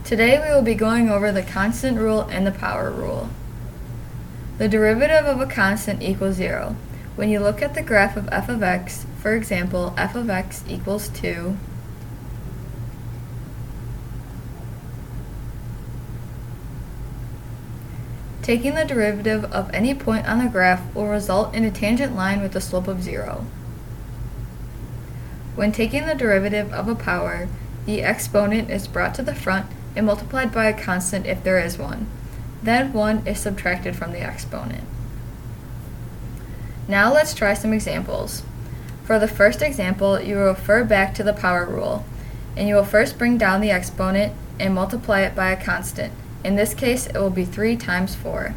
Today we will be going over the constant rule and the power rule. The derivative of a constant equals 0. When you look at the graph of f of x, for example, f of x equals 2, taking the derivative of any point on the graph will result in a tangent line with a slope of 0. When taking the derivative of a power, the exponent is brought to the front and multiplied by a constant if there is one. Then 1 is subtracted from the exponent. Now let's try some examples. For the first example, you will refer back to the power rule, and you will first bring down the exponent and multiply it by a constant. In this case, it will be 3 times 4.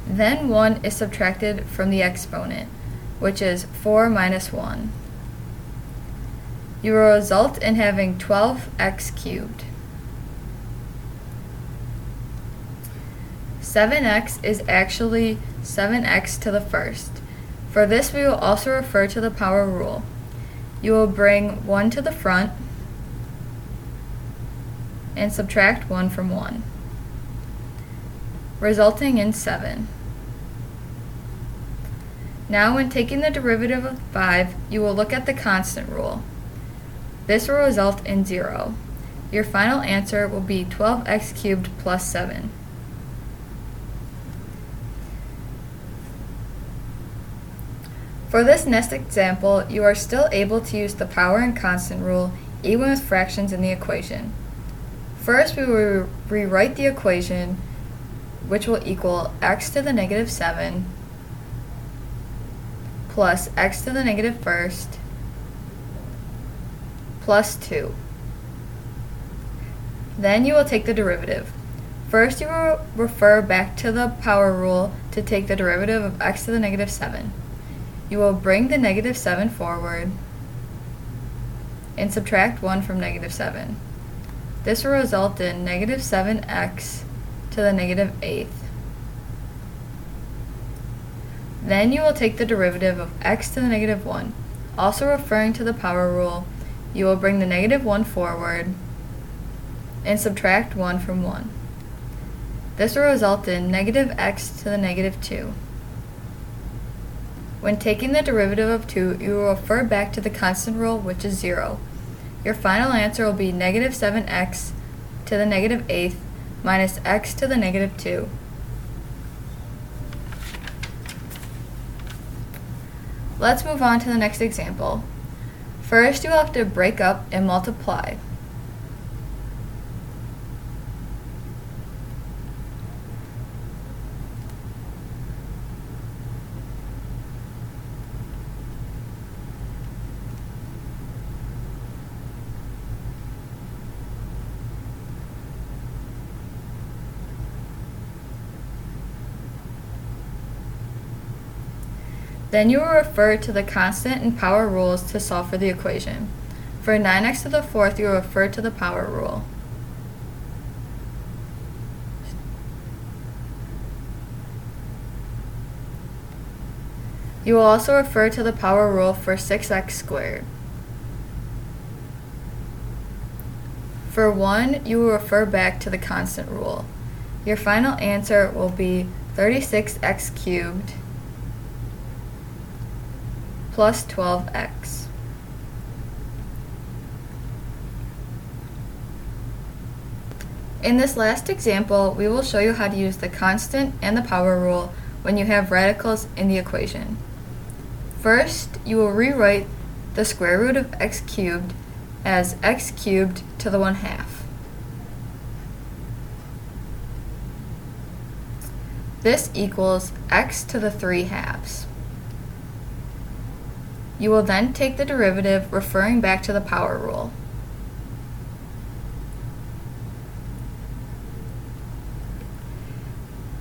Then 1 is subtracted from the exponent, which is 4 minus 1. You will result in having 12x cubed. 7x is actually 7x to the first. For this, we will also refer to the power rule. You will bring 1 to the front and subtract 1 from 1, resulting in 7. Now, when taking the derivative of 5, you will look at the constant rule. This will result in 0. Your final answer will be 12x cubed plus 7. For this next example, you are still able to use the power and constant rule even with fractions in the equation. First, we will rewrite the equation, which will equal x to the negative 7 plus x to the negative first plus 2. Then you will take the derivative. First, you will refer back to the power rule to take the derivative of x to the negative 7. You will bring the negative 7 forward and subtract 1 from negative 7. This will result in negative 7x to the negative 8th. Then you will take the derivative of x to the negative 1. Also referring to the power rule, you will bring the negative 1 forward and subtract 1 from 1. This will result in negative x to the negative 2. When taking the derivative of 2, you will refer back to the constant rule, which is 0. Your final answer will be negative 7x to the negative 8th minus x to the negative 2. Let's move on to the next example. First, you will have to break up and multiply. Then you will refer to the constant and power rules to solve for the equation. For 9x to the 4th, you will refer to the power rule. You will also refer to the power rule for 6x squared. For 1, you will refer back to the constant rule. Your final answer will be 36x cubed plus 12x. In this last example, we will show you how to use the constant and the power rule when you have radicals in the equation. First, you will rewrite the square root of x cubed as x cubed to the 1/2. This equals x to the 3/2. You will then take the derivative referring back to the power rule.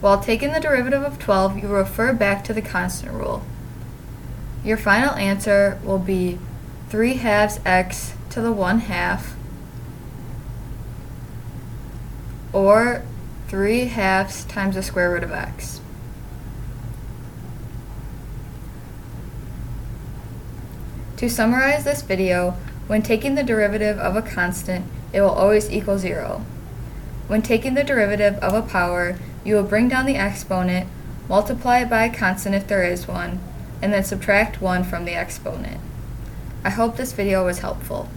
While taking the derivative of 12, you will refer back to the constant rule. Your final answer will be 3/2 x to the 1/2 or 3/2 times the square root of x. To summarize this video, When taking the derivative of a constant, it will always equal 0. When taking the derivative of a power, you will bring down the exponent, multiply it by a constant if there is one, and then subtract 1 from the exponent. I hope this video was helpful.